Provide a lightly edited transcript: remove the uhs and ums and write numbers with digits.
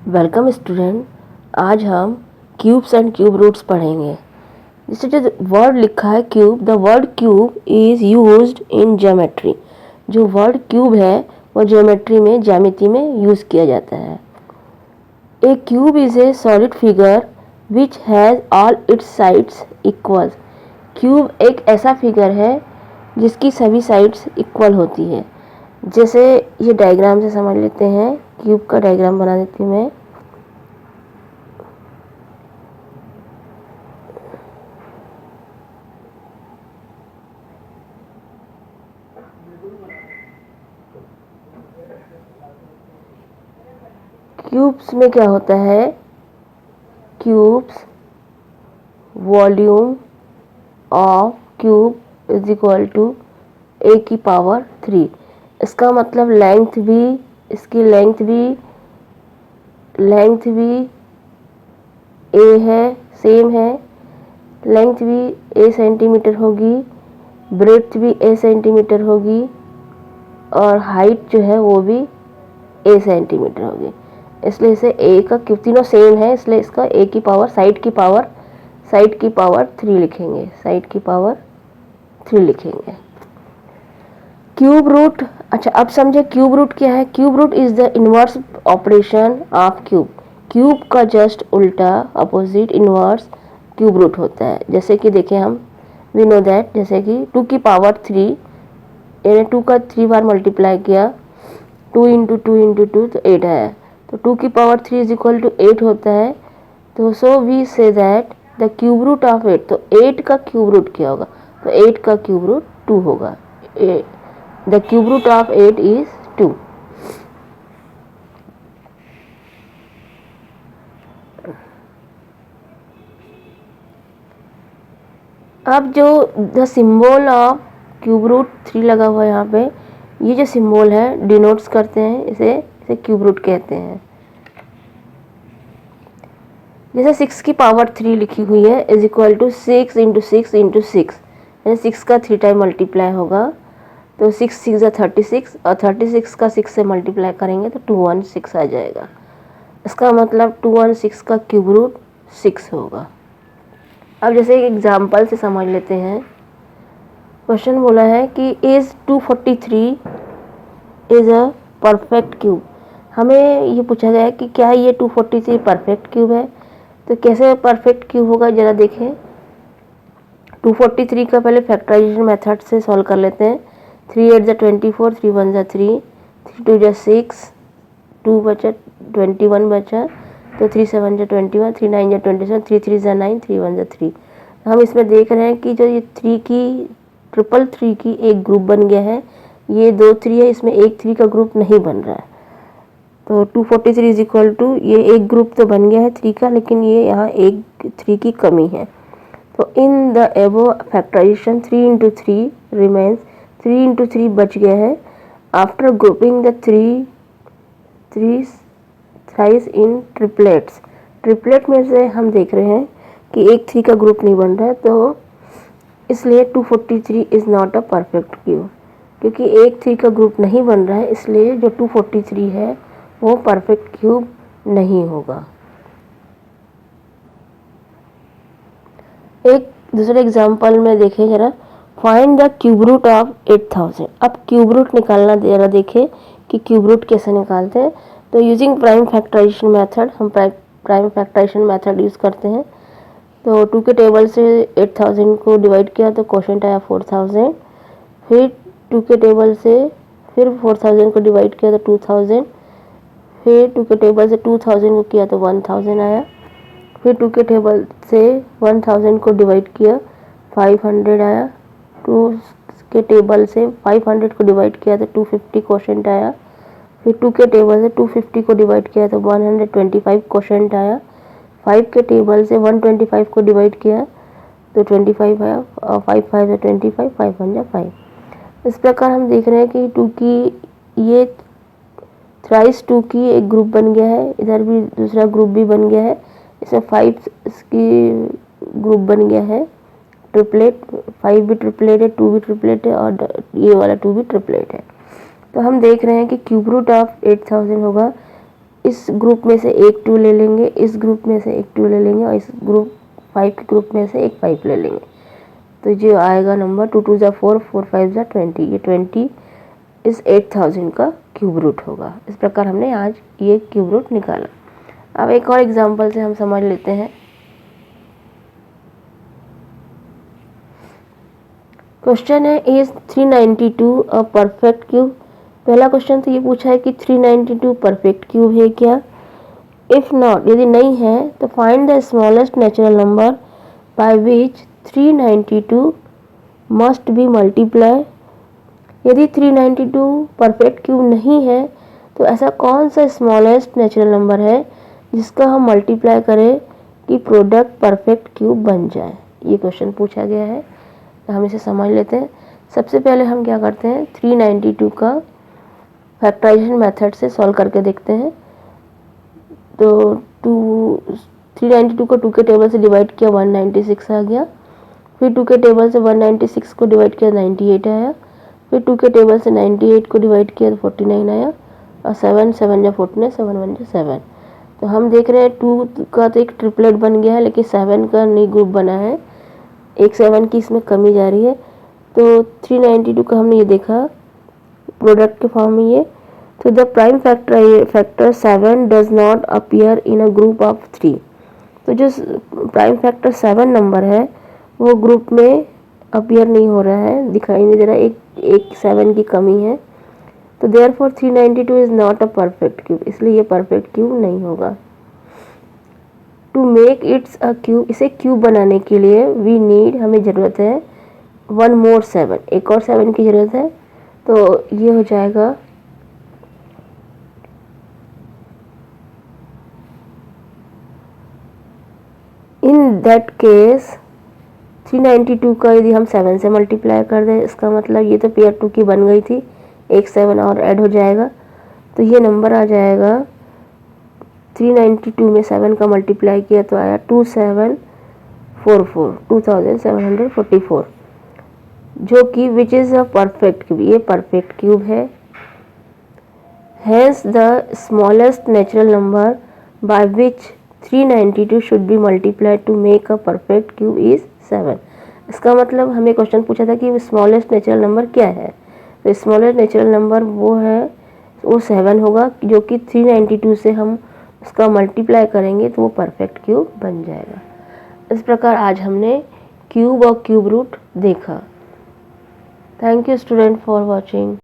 Welcome student. आज हम cubes and cube roots पढ़ेंगे। जैसे जो वर्ड लिखा है cube, the word cube is used in geometry. जो वर्ड क्यूब है वो ज्योमेट्री में, ज्यामिति में यूज़ किया जाता है। A cube is a solid figure which has all its sides equal. Cube एक ऐसा फिगर है जिसकी सभी साइड्स इक्वल होती है। जैसे ये डायग्राम से समझ लेते हैं। क्यूब का डायग्राम बना देती हूँ मैं। क्यूब्स में क्या होता है, cubes volume of cube is equal to a की पावर 3। इसका मतलब लेंथ भी, इसकी लेंथ भी ए है, सेम है। लेंथ भी ए सेंटीमीटर होगी, ब्रेड्थ भी ए सेंटीमीटर होगी और हाइट जो है वो भी ए सेंटीमीटर होगी। इसलिए इसे ए का, क्योंकि तीनों सेम है इसलिए इसका ए की पावर, साइड की पावर 3 लिखेंगे। साइड की पावर 3 लिखेंगे। क्यूब रूट, अच्छा अब समझे क्यूब रूट क्या है। Cube root is the inverse operation of cube. Cube का जस्ट उल्टा, अपोजिट, इनवर्स क्यूब रूट होता है। जैसे कि देखें हम, वी नो दैट, जैसे कि 2 की पावर 3, यानी 2 का 3 बार मल्टीप्लाई किया, 2 इंटू 2 इंटू 2 तो 8 आया। तो 2 की पावर 3 इज इक्वल टू 8 होता है। तो so we say that the cube root of 8, तो 8 का क्यूब रूट क्या होगा, तो 8 का क्यूब रूट 2 होगा। The cube root of 8 is 2। अब जो the symbol of cube root 3 लगा हुआ है यहाँ पे, ये जो सिंबल है डिनोट्स करते हैं, इसे क्यूब रूट कहते हैं। जैसे 6 की पावर 3 लिखी हुई है is equal to 6 into 6 into 6, यानी 6 का 3 टाइम मल्टीप्लाई होगा। तो 6 6 या 36, और 36 का 6 से मल्टीप्लाई करेंगे तो 216 आ जाएगा। इसका मतलब 216 का क्यूब रूट 6 होगा। अब जैसे एक एग्जाम्पल से समझ लेते हैं। क्वेश्चन बोला है कि is 243 is a perfect cube. हमें ये पूछा गया है कि क्या ये 243 परफेक्ट क्यूब है। तो कैसे परफेक्ट क्यूब होगा जरा देखें। 243 का पहले फैक्टराइजेशन मेथड से सॉल्व कर लेते हैं। 3 8 ज़ा 24, 3 1 ज़ा 3, 3 2 ज़ा 6, 2 बचा 21 बचा, तो 3 7 ज़ा 21, 3 9 ज़ा 27, 3 3 ज़ा 9, 3 1 ज़ा 3। हम इसमें देख रहे हैं कि जो ये 3 की, 3 की एक ग्रुप बन गया है। ये 2 3 है, इसमें एक 3 का ग्रुप नहीं बन रहा है। तो 243 इज इक्वल टू, ये एक ग्रुप तो बन गया है 3 का, लेकिन ये यहाँ एक 3 की कमी है। तो in the above factorisation 3 into 3 remains, 3 into 3 बच गया है। After grouping the 3 thrice in triplets, triplet में से हम देख रहे हैं कि एक 3 का ग्रुप नहीं बन रहा है, तो इसलिए 243 is not a perfect cube. क्योंकि एक 3 का ग्रुप नहीं बन रहा है, इसलिए जो 243 है वो परफेक्ट क्यूब नहीं होगा। एक दूसरे एग्जांपल में देखें जरा, find the cube root of 8000। अब क्यूब रूट निकालना जरा देखें कि क्यूब रूट कैसे निकालते हैं। तो यूजिंग प्राइम फैक्टराइजेशन मेथड, हम प्राइम फैक्टराइजेशन मेथड यूज़ करते हैं। तो 2 के टेबल से 8000 को डिवाइड किया तो क्वोशेंट आया 4000। फिर 2 के टेबल से फिर 4000 को डिवाइड किया तो 2000। फिर 2 के टेबल से 2000 को किया तो 1000 आया। फिर 2 के टेबल से 1000 को डिवाइड किया 500 आया। 2 के टेबल से 500 को डिवाइड किया तो 250 क्वोशेंट आया। फिर 2 के टेबल से 250 को डिवाइड किया तो 125 क्वोशेंट आया। 5 के टेबल से 125 को डिवाइड किया तो 25 आया, और 5 5 है 25, 5 1 5। इस प्रकार हम देख रहे हैं कि 2 की, ये थ्राइस 2 की एक ग्रुप बन गया है, इधर भी दूसरा ग्रुप भी बन गया है। इसमें 5 इसकी ग्रुप बन गया है, ट्रिपलेट। 5 भी ट्रिपलेट है, 2 भी ट्रिपलेट है, और ये वाला 2 भी ट्रिपलेट है। तो हम देख रहे हैं कि क्यूब रूट ऑफ 8000 होगा इस ग्रुप में से एक 2 ले लेंगे, इस ग्रुप में से एक 2 ले लेंगे और इस ग्रुप 5 के ग्रुप में से एक 5 ले लेंगे। तो जो आएगा नंबर 2 2 ज़ा 4, 4 5 ज़ा 20, ये 20 इस 8000 का क्यूब रूट होगा। इस प्रकार हमने आज ये क्यूब रूट निकाला। अब एक और एग्जांपल से हम समझ लेते हैं। क्वेश्चन है, इज 392 अ परफेक्ट क्यूब। पहला क्वेश्चन तो ये पूछा है कि 392 परफेक्ट क्यूब है क्या। इफ नॉट, यदि नहीं है तो find the smallest natural number by which 392 must be multiply. यदि 392 परफेक्ट क्यूब नहीं है तो ऐसा कौन सा स्मॉलेस्ट नेचुरल नंबर है जिसका हम मल्टीप्लाई करें कि प्रोडक्ट परफेक्ट क्यूब बन जाए। ये क्वेश्चन पूछा गया है, तो हम इसे समझ लेते हैं। सबसे पहले हम क्या करते हैं, 392 का फैक्टराइजेशन मेथड से सॉल्व करके देखते हैं। तो 392 को 2 के टेबल से डिवाइड किया 196 आ गया, फिर 2 के टेबल से 196 को डिवाइड किया 98 आया, फिर 2 के टेबल से 98 को डिवाइड किया तो 49 आया, और 7 7 जा 49, 7 1 जा 7। तो हम देख रहे हैं 2 का तो एक ट्रिपलेट बन गया है, लेकिन 7 का नहीं ग्रुप बना है, एक 7 की इसमें कमी जा रही है। तो 392 का हमने ये देखा प्रोडक्ट के फॉर्म में ये। तो the prime factor 7 does not appear in a group of 3। तो जो प्राइम फैक्टर 7 नंबर है वो ग्रुप में अपीयर नहीं हो रहा है, दिखाई नहीं दे रहा, एक 7 की कमी है। तो therefore 392 is not a perfect cube, इसलिए ये परफेक्ट क्यूब नहीं होगा। To make its a cube, इसे क्यूब बनाने के लिए वी नीड, हमें ज़रूरत है 1 मोर 7, एक और 7 की ज़रूरत है। तो ये हो जाएगा इन दैट केस 392 का यदि हम 7 से मल्टीप्लाई कर दें, इसका मतलब ये तो पेयर 2 की बन गई थी, एक 7 और ऐड हो जाएगा, तो ये नंबर आ जाएगा 392 में 7 का मल्टीप्लाई किया तो आया 2744, 2744, जो कि which is a perfect cube, ये परफेक्ट क्यूब है। Hence the smallest natural number by which 392 should be multiplied to make a perfect cube is 7। इसका मतलब हमें क्वेश्चन पूछा था कि स्मॉलेस्ट नेचुरल नंबर क्या है, तो स्मॉलेस्ट नेचुरल नंबर वो 7 होगा, जो कि 392 से हम उसका मल्टीप्लाई करेंगे तो वो परफेक्ट क्यूब बन जाएगा। इस प्रकार आज हमने क्यूब और क्यूब रूट देखा। Thank you student for watching.